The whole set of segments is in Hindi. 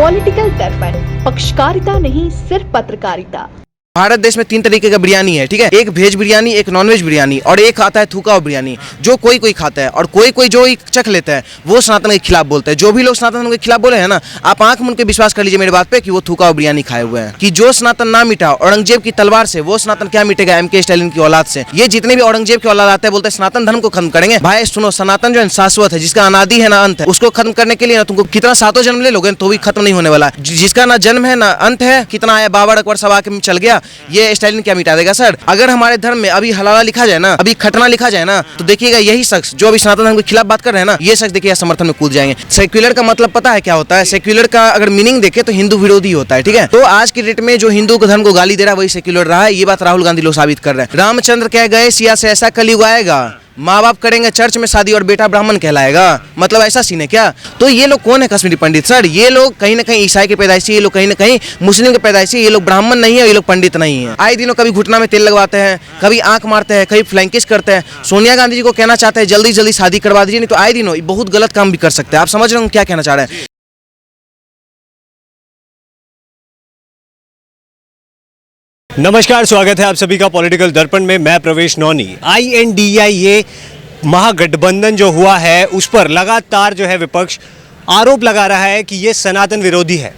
पॉलिटिकल दर्पण, पक्षकारिता नहीं सिर्फ पत्रकारिता। भारत देश में 3 तरीके का बिरयानी है, ठीक है। एक वेज बिरयानी, एक नॉनवेज बिरयानी और एक आता है थूका हुआ बिरयानी, जो कोई कोई खाता है और कोई कोई जो चख लेता है वो सनातन के खिलाफ बोलते हैं। जो भी लोग सनातन के खिलाफ बोले हैं ना, आप आंख मूंद के विश्वास कर लीजिए मेरी बात पे कि वो थूका हुआ बिरयानी खाए हुए हैं। कि जो सनातन ना मिटा औरंगजेब की तलवार से, वो सनातन क्या मिटेगा एमके स्टालिन की औलाद से। ये जितने भी औरंगजेब की औलाद आते हैं बोलते हैं सनातन धर्म को खत्म करेंगे। भाई सुनो, सनातन जो है शाश्वत है, जिसका अनादि है ना अंत है, उसको खत्म करने के लिए ना तुमको कितना सातों जन्म ले लोगे तो भी खत्म नहीं होने वाला। जिसका ना जन्म है ना अंत है, कितना आया बाबर अकबर सब आके चल गया, ये स्टालिन क्या मिटा देगा सर। अगर हमारे धर्म में अभी हलाला लिखा जाए ना, अभी खतना लिखा जाए ना, तो देखिएगा यही शख्स जो अभी सनातन धर्म के खिलाफ बात कर रहे हैं ना, ये शख्स देखिए समर्थन में कूद जाएंगे। सेक्युलर का मतलब पता है क्या होता है? सेक्युलर का अगर मीनिंग देखे तो हिंदू विरोधी होता है, ठीक है। तो आज की डेट में जो हिंदू धर्म को गाली दे रहा है वही सेक्युलर रहा है। ये बात राहुल गांधी लोग साबित कर रहे हैं। रामचंद्र कह गए सिया से ऐसा कलयुग आएगा, माँ बाप करेंगे चर्च में शादी और बेटा ब्राह्मण कहलाएगा। मतलब ऐसा सीन है क्या? तो ये लोग कौन है कश्मीरी पंडित सर? ये लोग कहीं ना कहीं ईसाई के पैदाइशी, ये लोग कहीं ना कहीं मुस्लिम के पैदाइशी, ये लोग ब्राह्मण नहीं है, ये लोग पंडित नहीं है। आए दिनों कभी घुटना में तेल लगवाते हैं, कभी आंख मारते हैं, कभी फ्लैंकिश करते हैं। सोनिया गांधी जी को कहना चाहते हैं जल्दी जल्दी शादी करवा दीजिए, नहीं तो आए दिनों बहुत गलत काम भी कर सकते हैं। आप समझ रहे हो क्या कहना चाह रहे हैं? नमस्कार, स्वागत है आप सभी का पॉलिटिकल दर्पण में। मैं प्रवेश नौनी। INDIA महागठबंधन जो हुआ है उस पर लगातार जो है विपक्ष आरोप लगा रहा है कि ये सनातन विरोधी है।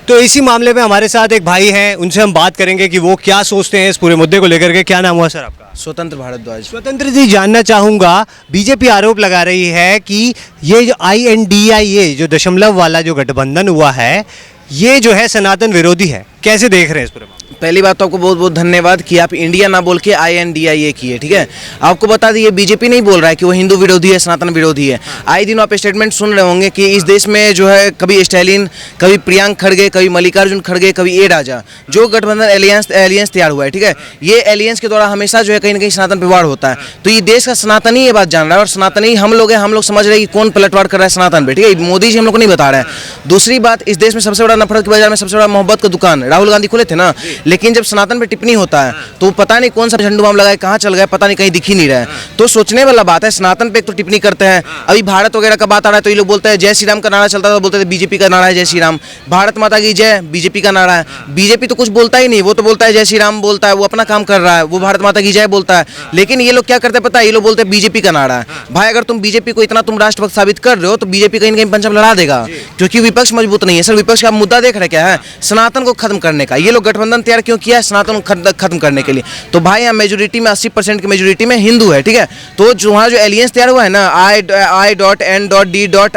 तो इसी मामले में हमारे साथ एक भाई हैं, उनसे हम बात करेंगे कि वो क्या सोचते हैं इस पूरे मुद्दे को लेकर के। क्या नाम हुआ सर आपका? स्वतंत्र भारद्वाज। स्वतंत्र जी, जानना चाहूँगा, बीजेपी आरोप लगा रही है कि ये जो INDIA जो दशमलव वाला जो गठबंधन हुआ है ये जो है सनातन विरोधी है। कैसे देख रहे हैं इस पूरे? पहली बात तो आपको बहुत बहुत धन्यवाद कि आप इंडिया ना बोल के INDIA किए, ठीक है। आपको बता दिए बीजेपी नहीं बोल रहा है कि वो हिंदू विरोधी है, सनातन विरोधी है। आए दिन आप स्टेटमेंट सुन रहे होंगे कि इस देश में जो है कभी स्टालिन, कभी प्रियंक खड़गे, कभी मल्लिकार्जुन खड़गे, कभी ए राजा, जो गठबंधन एलियंस तैयार हुआ है, ठीक है। ये एलियंस के द्वारा हमेशा जो है कहीं ना कहीं सनातन पे वार होता है। तो ये देश का सनातनी ये बात जान रहा है और सनातनी हम लोग हैं। हम लोग समझ रहे हैं कि कौन पलटवार कर रहा है सनातन पे, ठीक है। मोदी जी हम लोग को नहीं बता रहे हैं। दूसरी बात, इस देश में सबसे बड़ा नफरत के बाजार में सबसे बड़ा मोहब्बत का दुकान राहुल गांधी खोले थे ना, लेकिन जब सनातन पे टिप्पणी होता है तो पता नहीं कौन सा झंडू बाम लगाए कहाँ चल गए, पता नहीं, कहीं दिख ही नहीं रहा है। तो सोचने वाला बात है। सनातन पे एक तो टिप्पणी करते हैं, अभी भारत वगैरह का बात आ रहा है तो ये लोग बोलते हैं जय श्री राम का नारा चलता था, बोलते थे बीजेपी का नारा है जय श्री राम। भारत माता की जय बीजेपी का नारा है। बीजेपी तो कुछ बोलता ही नहीं, वो तो बोलता है जय श्री राम बोलता है, वो अपना काम कर रहा है, वो भारत माता की जय बोलता है। लेकिन ये लोग क्या करते हैं पता है? ये लोग बोलते हैं बीजेपी का नारा है। भाई अगर तुम बीजेपी को इतना तुम राष्ट्रभक्त साबित कर रहे हो तो बीजेपी कहीं ना कहीं पंचम लड़ा देगा, क्योंकि विपक्ष मजबूत नहीं है। सर विपक्ष का मुद्दा देख रहे क्या है? सनातन को खत्म करने का। ये लोग गठबंधन तैयार क्यों किया है? सनातन को खत्म करने के लिए। तो भाई यहाँ मेजोरिटी में 80% की मेजोरिटी में हिंदू है, ठीक है। तो जो वहाँ जो एलियंस तैयार हुआ है ना,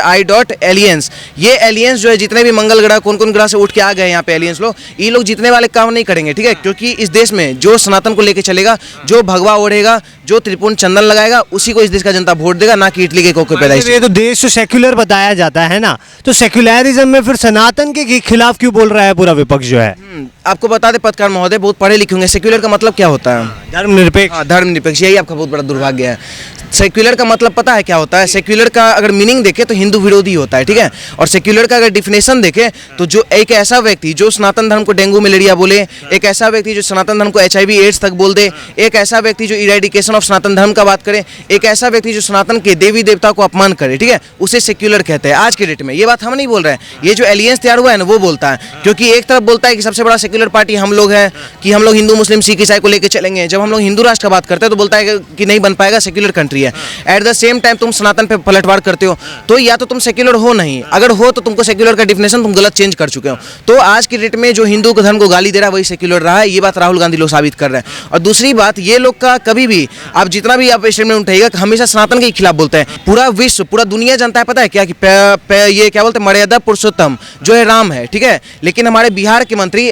I.N.D.एलियंस, ये एलियंस जो है जितने भी मंगल ग्रह कौन कौन ग्रह से उठ के आ गए यहाँ पे एलियंस लोग, ये लोग जितने वाले काम नहीं करेंगे, ठीक है। क्योंकि इस देश में जो सनातन को लेके चलेगा, जो भगवा ओढ़ेगा, जो त्रिपुण चंदन लगाएगा, उसी को इस देश का जनता वोट देगा, ना कि इटली के कोके पैदाइश। ये तो देश तो सेक्युलर बताया जाता है ना, तो सेक्युलरिज्म में फिर सनातन के खिलाफ क्यों बोल रहा है पूरा विपक्ष जो है? आपको बता दे पत्रकार महोदय, बहुत पढ़े लिखे होंगे, सेक्युलर का मतलब क्या होता है? धर्मनिरपेक्ष। धर्मनिरपेक्ष, यही आपका बहुत बड़ा दुर्भाग्य है। सेक्युलर का मतलब पता है क्या होता है? सेक्युलर का अगर मीनिंग देखे तो हिंदू विरोधी होता है, ठीक है। और सेक्युलर का अगर डिफिनेशन देखे तो जो एक ऐसा व्यक्ति जो सनातन धर्म को डेंगू मलेरिया बोले, एक ऐसा व्यक्ति जो सनातन धर्म को HIV एड्स तक बोल दे, एक ऐसा व्यक्ति जो इरेडिकेशन ऑफ सनातन धर्म का बात करे, एक ऐसा व्यक्ति जो सनातन के देवी देवता को अपमान करे, ठीक है, उसे सेक्युलर कहते हैं आज के डेट में। ये बात हम नहीं बोल रहे हैं, ये जो एलियंस तैयार हुआ है ना वो बोलता है। क्योंकि एक तरफ बोलता है कि सबसे बड़ा सेक्युलर पार्टी हम लोग हैं, कि हम लोग हिंदू मुस्लिम सिख ईसाई को लेकर चलेंगे। जब हम लोग हिंदू राष्ट्र का बात करते हैं तो बोलता है कि नहीं बन पाएगा, सेक्युलर कंट्री है। एट द सेम टाइम तुम सनातन पे पलटवार करते हो, तो या तो तुम सेक्युलर हो नहीं, अगर हो तो तुमको सेक्युलर का डिफिनेशन तुम गलत चेंज कर चुके हो। तो आज की डेट में जो हिंदू के धर्म को गाली दे रहा है वही सेक्युलर रहा है। ये बात राहुल गांधी लोग साबित कर रहे हैं। और दूसरी बात, ये लोग का कभी भी आप जितना भी आप स्टेटमेंट उठाइएगा हमेशा सनातन के खिलाफ बोलते हैं। पूरा विश्व, पूरा दुनिया जानता है पता है क्या कि ये क्या बोलते हैं, मर्यादा पुरुषोत्तम जो है राम है, ठीक है। लेकिन हमारे बिहार के मंत्री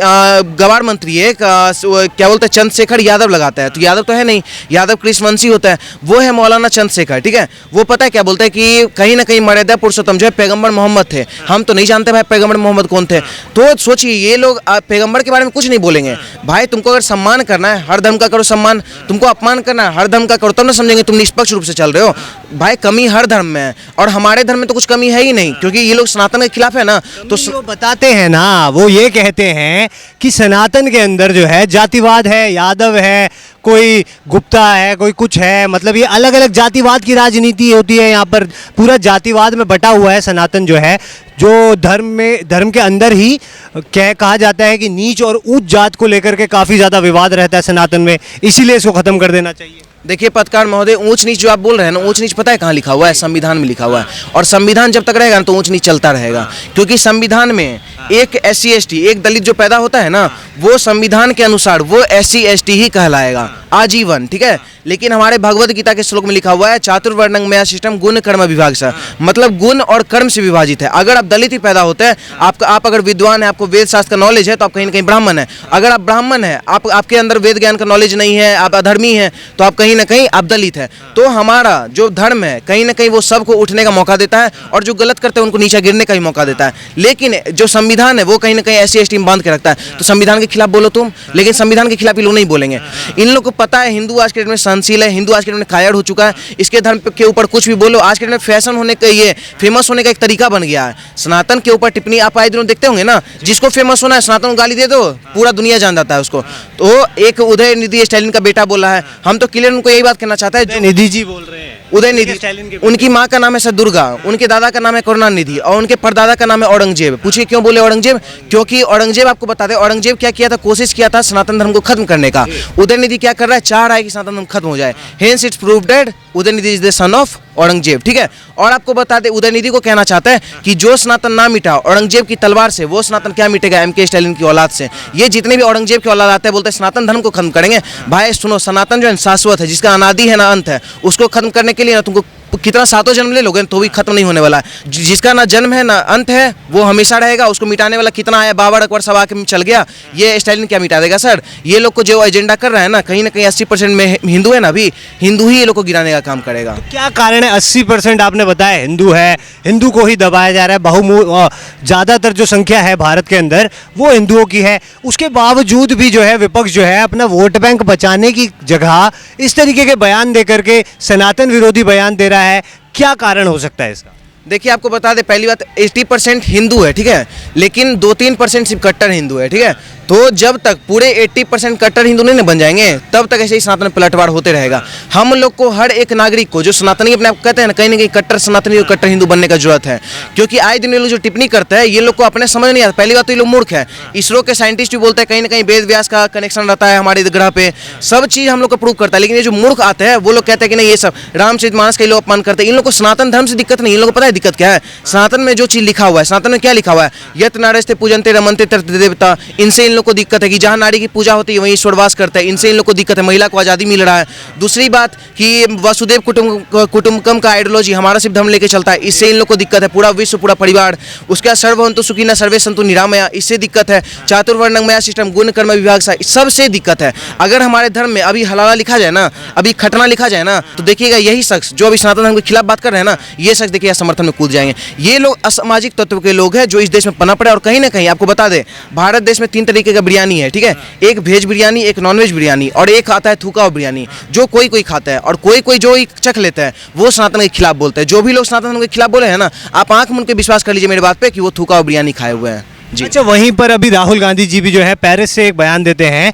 गवार मंत्री है क्या बोलते हैं, चंद्रशेखर यादव लगाता है। तो यादव तो है नहीं, यादव कृष्णवंशी होता है, वो है मौलाना चंद्रशेखर, ठीक है। वो पता है क्या बोलते हैं कि कहीं ना कहीं मर्यादा पुरुषोत्तम जो है पैगंबर मोहम्मद थे। हम तो नहीं जानते भाई पैगंबर मोहम्मद कौन थे। तो सोचिए ये लोग पैगंबर के बारे में कुछ नहीं बोलेंगे। भाई तुमको अगर सम्मान करना है हर धर्म का करो सम्मान, तुमको अपमान करना है हर धर्म का करो, तब ना समझेंगे तुम निष्पक्ष रूप से चल रहे हो। भाई कमी हर धर्म में है और हमारे धर्म में तो कुछ कमी है ही नहीं, क्योंकि ये लोग सनातन के खिलाफ है ना। तो वो बताते हैं ना, वो ये कहते हैं कि सनातन के अंदर जो है जातिवाद है, यादव है, कोई गुप्ता है, कोई कुछ है, मतलब ये अलग अलग जातिवाद की राजनीति होती है। यहाँ पर पूरा जातिवाद में बटा हुआ है सनातन जो है, जो धर्म के अंदर ही कहा जाता है कि नीच और ऊंच जात को लेकर के काफ़ी ज़्यादा विवाद रहता है सनातन में, इसीलिए इसको ख़त्म कर देना चाहिए। देखिए पत्रकार महोदय, ऊंच नीच जो आप बोल रहे हैं ना, ऊंच नीच पता है कहाँ लिखा हुआ है? संविधान में लिखा हुआ है। और संविधान जब तक रहेगा ना तो ऊंच नीच चलता रहेगा, क्योंकि संविधान में एक SC ST, एक दलित जो पैदा होता है ना, वो संविधान के अनुसार वो SC ST ही कहलाएगा आजीवन, ठीक है। लेकिन हमारे भगवत गीता के श्लोक में लिखा हुआ है चातुर्वर्णं मया सिस्टम गुण कर्म विभाग से, मतलब गुण और कर्म से विभाजित है। अगर आप दलित ही पैदा होते हैं, आप अगर विद्वान है, आपको वेद शास्त्र का नॉलेज है, तो आप कहीं ना कहीं ब्राह्मण है। अगर आप ब्राह्मण है, आपके अंदर वेद ज्ञान का नॉलेज नहीं है, आप अधर्मी हैं, तो आप कहीं ना कहीं आप दलित है। तो हमारा जो धर्म है कहीं ना कहीं वो सबको उठने का मौका देता है, और जो गलत करते हैं उनको नीचे गिरने का भी मौका देता है। लेकिन जो संविधान है वो कहीं ना कहीं SC ST में बांध के रखता है। तो संविधान के खिलाफ बोलो तुम, लेकिन संविधान के खिलाफ ये लोग नहीं बोलेंगे। इन लोग को पता है हिंदू आज के डेट में सहनशील है, हिंदू आज के डेट में कायर हो चुका है। इसके धर्म के ऊपर कुछ भी बोलो, आज के डेट में फैशन होने का, ये फेमस होने का एक तरीका बन गया है। सनातन के ऊपर टिप्पणी आप आए दिनों देखते होंगे ना, जिसको फेमस होना है सनातन को गाली दे दो, पूरा दुनिया जान जाता है उसको। तो एक उदयनिधि स्टालिन का बेटा बोला है, हम तो क्लियर उनको यही बात कहना चाहता है। निधि जी बोल रहे हैं, उदयनिधि, उनकी माँ का नाम है सर दुर्गा, उनके दादा का नाम है करुणानिधि, और उनके परदादा का नाम है औरंगजेब। पूछिए क्यों बोले औरंगजेब? क्योंकि औरंगजेब, आपको बता दें, औरंगजेब क्या किया था, कोशिश किया था सनातन धर्म को खत्म करने का। उदयनिधि क्या कर रहा है, चाह रहा है कि सनातन धर्म खत्म हो जाए। Hence it's proved that Udhayanidhi is the son of Aurangzeb, ठीक है। और आपको बता दें, उदयनिधि को कहना चाहता है कि जो सनातन ना मिटा औरंगजेब की तलवार से, वो सनातन क्या मिटेगा? MK स्टालिन की औलाद से। ये जितने भी औरंगजेब की औलाद आते हैं बोलते हैं सनातन धर्म को खत्म करेंगे। भाई सुनो, सनातन जो है शाश्वत है, जिसका अनादि है ना अंत है, उसको खत्म करने के लिए ना तुमको कितना सातों जन्म ले लोगे तो भी खत्म नहीं होने वाला है। जिसका ना जन्म है ना अंत है वो हमेशा रहेगा। उसको मिटाने वाला कितना आया, बाबर अकबर सब आके चल गया, ये स्टालिन क्या मिटा देगा सर? ये लोग को जो एजेंडा कर रहा है ना, कहीं ना कहीं 80% में हिंदू है ना, अभी हिंदू ही ये लोग को गिराने का काम करेगा। तो क्या कारण है? 80% आपने बताया हिंदू है, हिंदू को ही दबाया जा रहा है। ज़्यादातर जो संख्या है भारत के अंदर वो हिंदुओं की है। उसके बावजूद भी जो है विपक्ष जो है अपना वोट बैंक बचाने की जगह इस तरीके के बयान दे करके सनातन विरोधी बयान दे रहा है। क्या कारण हो सकता है इसका? देखिए आपको बता दें, पहली बात 80% हिंदू है, ठीक है, लेकिन 2-3% सिर्फ कट्टर हिंदू है, ठीक है। तो जब तक पूरे 80% कट्टर हिंदू नहीं बन जाएंगे तब तक ऐसे ही सनातन पलटवार होते रहेगा। हम लोग को, हर एक नागरिक को, जो सनातनी अपने आप कहते हैं ना कहीं कट्टर सनातनी और कट्टर हिंदू बनने का जरूरत है। क्योंकि आए दिन ये लोग जो टिप्पणी करते हैं, ये लोग को अपने समझ नहीं आता। पहली बात तो ये लोग मूर्ख है। इसरो के साइंटिस्ट भी बोलते हैं कहीं ना कहीं वेद व्यास का कनेक्शन रहता है हमारे ग्रह पे, सब चीज़ हम लोग को प्रूव करता है। लेकिन ये जो मूर्ख आते हैं वो लोग कहते हैं कि नहीं, ये सब रामचरितमानस के लोग अपमान करते हैं। इन लोग को सनातन धर्म से दिक्कत नहीं, इन लोग को पता है दिक्कत क्या है। सनातन में जो चीज़ लिखा हुआ है, सनातन में क्या लिखा हुआ है, यत नारस्ते पूजनते रमनते तर्त देवता, इनसे इन लोग को दिक्कत है कि जहाँ नारी की पूजा होती है वहीं ईश्वरवास करता है। इनसे इन लोग को दिक्कत है, महिला को आज़ादी मिल रहा है। दूसरी बात कि वसुदेव कुटुंबकम का आइडियोलॉजी हमारा सिर्फ धर्म लेके चलता है, इससे इन लोग को दिक्कत है। पूरा विश्व, पूरा परिवार। उसके बाद सर्वभवन्तु सुखिनः सर्वे सन्तु निरामया, इससे दिक्कत है। चातुर्वर्णं मया सिस्टम गुण कर्म विभाग सा, सबसे दिक्कत है। अगर हमारे धर्म में अभी हलाला लिखा जाए ना, अभी खतना लिखा जाए ना, तो देखिएगा यही शख्स जो अभी सनातन धर्म के खिलाफ बात कर रहे हैं ना, ये शख्स देखिए समर्थन में कूद जाएंगे। ये लोग असामाजिक तत्व के लोग हैं जो इस देश में पनप रहे। और कहीं ना कहीं आपको बता दें, भारत देश में 3 तरीके का बिरयानी है, ठीक है। एक वेज बिरयानी, एक नॉनवेज बिरयानी, और एक आता है थूका हुआ बिरयानी, जो कोई कोई खाता है। और कोई कोई जो चख लेता है वो सनातन के खिलाफ बोलते हैं। जो भी लोग सनातन के खिलाफ बोले हैं ना, आप आंख मूंद के विश्वास कर लीजिए मेरी बात पे कि वो थूका हुआ बिरयानी खाए हुए हैं जी। अच्छा, वहीं पर अभी राहुल गांधी जी भी जो है पेरिस से एक बयान देते हैं,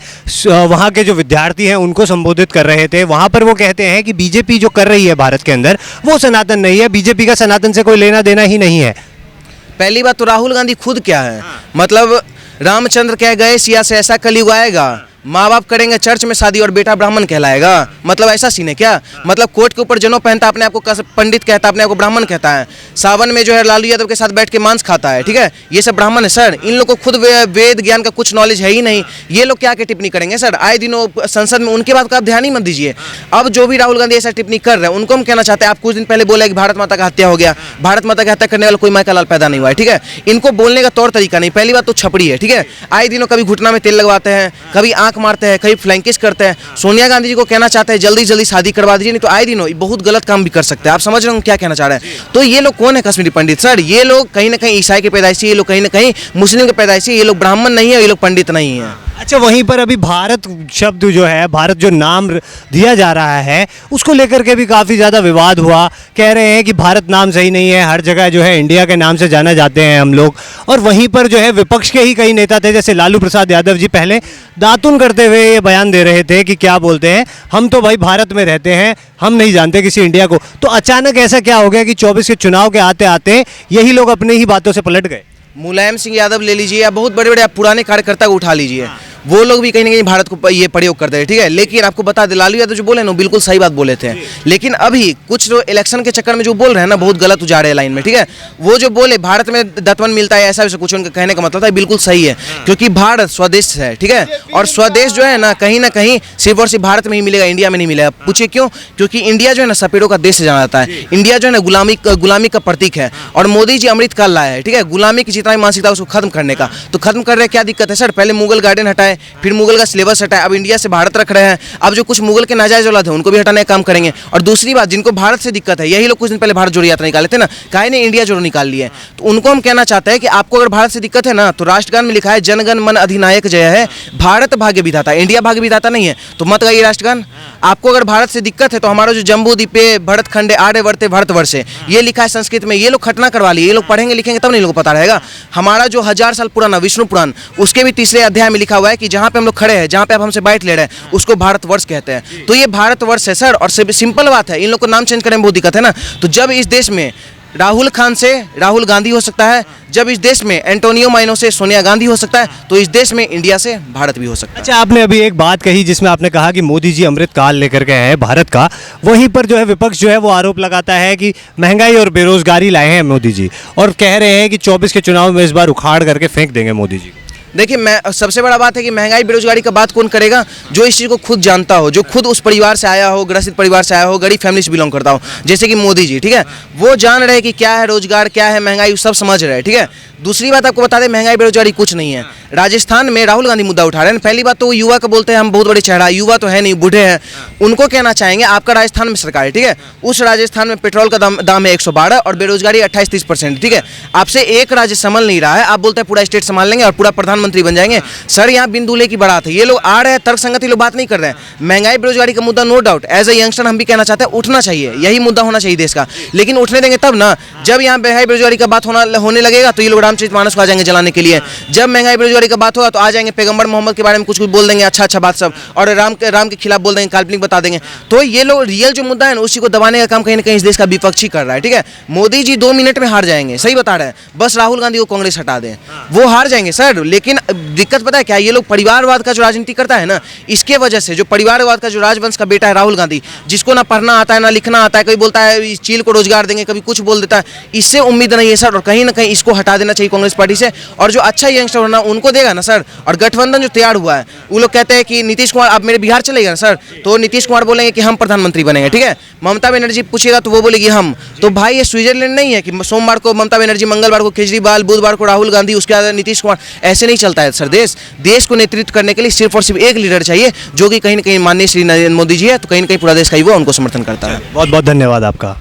वहाँ के जो विद्यार्थी हैं उनको संबोधित कर रहे थे। वहाँ पर वो कहते हैं कि बीजेपी जो कर रही है भारत के अंदर वो सनातन नहीं है, बीजेपी का सनातन से कोई लेना देना ही नहीं है। पहली बात तो राहुल गांधी खुद क्या है, मतलब रामचंद्र कह गए सिया से ऐसा कलयुग आएगा, माँ बाप करेंगे चर्च में शादी और बेटा ब्राह्मण कहलाएगा। मतलब ऐसा सीन है क्या? मतलब कोट के ऊपर जनेऊ पहनता, अपने आप को पंडित कहता, अपने आप को ब्राह्मण कहता है। सावन में जो है लालू यादव के साथ बैठ के मांस खाता है, ठीक है, ये सब ब्राह्मण है सर। इन लोग को खुद वेद ज्ञान का कुछ नॉलेज है ही नहीं। ये लोग क्या टिप्पणी करेंगे सर? आए दिनों संसद में उनके बात का आप ध्यान ही मत दीजिए। अब जो भी राहुल गांधी ऐसा टिप्पणी कर रहे हैं उनको हम कहना चाहते हैं, आप कुछ दिन पहले बोले कि भारत माता का हत्या हो गया। भारत माता की हत्या करने वाला कोई माँ का लाल पैदा नहीं हुआ है, ठीक है। इनको बोलने का तौर तरीका नहीं। पहली बात तो छपड़ी है, ठीक है। आए दिनों कभी घुटना में तेल लगवाते हैं, कभी आंख मारते हैं, कभी फ्लैंकिश करते हैं। सोनिया गांधी जी को कहना चाहते हैं जल्दी जल्दी शादी करवा दीजिए, नहीं तो आए दिनों बहुत गलत काम भी कर सकते हैं। आप समझ रहे हो क्या कहना चाह रहे हैं? तो ये लोग कौन है कश्मीरी पंडित सर? ये लोग कहीं ना कहीं ईसाई के पैदाइशी, ये लोग कहीं ना कहीं मुस्लिम के पैदाइशी, ये लोग ब्राह्मण नहीं है, ये लोग पंडित नहीं है। अच्छा, वहीं पर अभी भारत शब्द जो है, भारत जो नाम दिया जा रहा है, उसको लेकर के भी काफ़ी ज़्यादा विवाद हुआ। कह रहे हैं कि भारत नाम सही नहीं है, हर जगह जो है इंडिया के नाम से जाना जाते हैं हम लोग। और वहीं पर जो है विपक्ष के ही कई नेता थे, जैसे लालू प्रसाद यादव जी पहले दातुन करते हुए ये बयान दे रहे थे कि क्या बोलते हैं, हम तो भाई भारत में रहते हैं, हम नहीं जानते किसी इंडिया को। तो अचानक ऐसा क्या हो गया कि 24 के चुनाव के आते आते यही लोग अपनी ही बातों से पलट गए? मुलायम सिंह यादव ले लीजिए या बहुत बड़े बड़े आप पुराने कार्यकर्ता को उठा लीजिए, वो लोग भी कहीं ना कहीं भारत को ये प्रयोग करते हैं, ठीक है। लेकिन आपको बता दें, लालू यादव जो बोले ना, बिल्कुल सही बात बोले थे। लेकिन अभी कुछ जो इलेक्शन के चक्कर में जो बोल रहे हैं ना, बहुत गलत जा रहे हैं लाइन में, ठीक है। वो जो बोले भारत में दत्तवन मिलता है, ऐसा वैसा कुछ उनका कहने का मतलब था, बिल्कुल सही है। क्योंकि भारत स्वदेश है, ठीक है। और स्वदेश जो है ना कहीं सिर्फ और सिर्फ भारत में ही मिलेगा, इंडिया में नहीं मिलेगा। पूछिए क्यों? क्योंकि इंडिया जो है ना सपेड़ों का देश से जाना जाता है। इंडिया जो है ना गुलामी का प्रतीक है। और मोदी जी अमृत काल लाए हैं, ठीक है, गुलामी की जितना भी मानसिकता उसको खत्म करने का। तो खत्म कर रहे हैं, क्या दिक्कत है सर? पहले मुगल गार्डन हटाए, फिर मुगल का सिलेबस हटाए, अब इंडिया से भारत रख रहे हैं। अब जो कुछ मुगल के नाजायज औलाद है उनको भी हटाने का काम करेंगे। और दूसरी बात, जिनको भारत से दिक्कत है, यही लोग कुछ दिन पहले भारत जोड़ो यात्रा निकाले थे ना, काहे ने इंडिया जोड़ो निकाल लिए। तो उनको हम कहना चाहते हैं कि आपको अगर भारत से दिक्कत है ना, तो राष्ट्रगान में लिखा है जनगण मन अधिनायक जय है, भारत भाग्य विधाता, इंडिया भाग्य विधाता नहीं है। तो मत गाइए राष्ट्रगान। आपको अगर भारत से दिक्कत है तो हमारा जो जम्बू द्वीपे भरत खंडे आर्यवर्ते भारतवर्षे, ये लिखा है संस्कृत में, ये लोग खतना करवा लिए। ये लोग पढ़ेंगे लिखेंगे तब नहीं लोगों को पता रहेगा। हमारा जो 1000 साल पुराना विष्णु पुराण, उसके भी 3रे अध्याय में लिखा हुआ है कि जहाँ पे हम लोग खड़े हैं, जहाँ पे आप हमसे बाइट ले रहे हैं, उसको भारतवर्ष कहते हैं। तो ये भारतवर्ष है सर। और सिंपल बात है, इन लोग को नाम चेंज करने में बहुत दिक्कत है ना। तो जब इस देश में राहुल खान से राहुल गांधी हो सकता है, जब इस देश में एंटोनियो माइनो से सोनिया गांधी हो सकता है, तो इस देश में इंडिया से भारत भी हो सकता है। अच्छा, आपने अभी एक बात कही जिसमें आपने कहा कि मोदी जी अमृत काल लेकर के हैं भारत का। वहीं पर जो है विपक्ष जो है वो आरोप लगाता है कि महंगाई और बेरोजगारी लाए हैं मोदी जी, और कह रहे हैं कि 24 के चुनाव में इस बार उखाड़ करके फेंक देंगे मोदी जी। देखिए, मैं सबसे बड़ा बात है कि महंगाई बेरोजगारी का बात कौन करेगा? जो इस चीज़ को खुद जानता हो, जो खुद उस परिवार से आया हो, ग्रसित परिवार से आया हो, गरीब फैमिली से बिलोंग करता हो, जैसे कि मोदी जी, ठीक है। वो जान रहे कि क्या है रोजगार, क्या है महंगाई, सब समझ रहे हैं, ठीक है। दूसरी बात आपको बता दें, महंगाई बेरोजगारी कुछ नहीं है। राजस्थान में राहुल गांधी मुद्दा उठा रहे हैं। पहली बात तो वो युवा का बोलते हैं हम बहुत बड़े चेहरा, युवा तो है नहीं, बूढ़े हैं। उनको कहना चाहेंगे, आपका राजस्थान में सरकार है, ठीक है, उस राजस्थान में पेट्रोल का दाम है 112 और बेरोजगारी 28-30%, ठीक है। आपसे एक राज्य संभल नहीं रहा है, आप बोलते हैं पूरा स्टेट संभाल लेंगे और पूरा प्रधानमंत्री बन जाएंगे। सर, यहाँ बिंदुले की बात है। ये लोग आ रहे हैं, तर्कसंगत लोग बात नहीं कर रहे हैं। महंगाई बेरोजगारी का मुद्दा no doubt as a youngster हम भी कहना चाहते हैं, उठना चाहिए, यही मुद्दा होना चाहिए देश का। लेकिन उठने देंगे तब ना, जब यहाँ महंगाई बेरोजगारी का बात होने लगेगा तो ये लोग रामचरितमानस को आ जाएंगे जलाने के लिए। जब महंगाई बेरोजगारी का बात होगा तो आ जाएंगे पैगंबर मोहम्मद के बारे में कुछ बोल देंगे, अच्छा बात सब, और राम के खिलाफ बोल देंगे, काल्पनिक बता देंगे। तो ये लोग रियल जो मुद्दा है ना, उसी को दबाने का काम कहीं ना कहीं इस देश का विपक्षी कर रहा है, ठीक है। मोदी जी 2 मिनट में हार जाएंगे, सही बता रहे हैं। बस राहुल गांधी को कांग्रेस हटा दें, वो हार जाएंगे सर। लेकिन दिक्कत पता है क्या? ये लोग परिवारवाद का जो राजनीति करता है ना, इसके वजह से जो परिवारवाद का जो राजवंश का बेटा है राहुल गांधी, जिसको ना पढ़ना आता है ना लिखना आता है, कभी बोलता है इस चील को रोजगार देंगे, कभी कुछ बोल देता है, इससे उम्मीद नहीं है सर। और कहीं ना कहीं इसको हटा देना चाहिए कांग्रेस पार्टी से। और जो अच्छा यंगस्टर होना उनको देगा ना सर। और गठबंधन जो तैयार हुआ है, वो लोग कहते हैं कि नीतीश कुमार आप मेरे बिहार चलेगा ना सर, तो नीतीश कुमार बोलेंगे कि हम प्रधानमंत्री बनेंगे, ठीक है। ममता बनर्जी पूछेगा तो वो बोलेगी हम। तो भाई ये स्विट्जरलैंड नहीं है कि सोमवार को ममता बनर्जी, मंगलवार को केजरीवाल, बुधवार को राहुल गांधी, उसके बाद नीतीश कुमार। ऐसे नहीं चलता है सर देश को नेतृत्व करने के लिए सिर्फ और सिर्फ एक लीडर चाहिए, जो कि कहीं ना कहीं माननीय श्री नरेंद्र मोदी जी है। तो कहीं ना कहीं पूरा देश का युवा उनको समर्थन करता है। बहुत बहुत धन्यवाद आपका।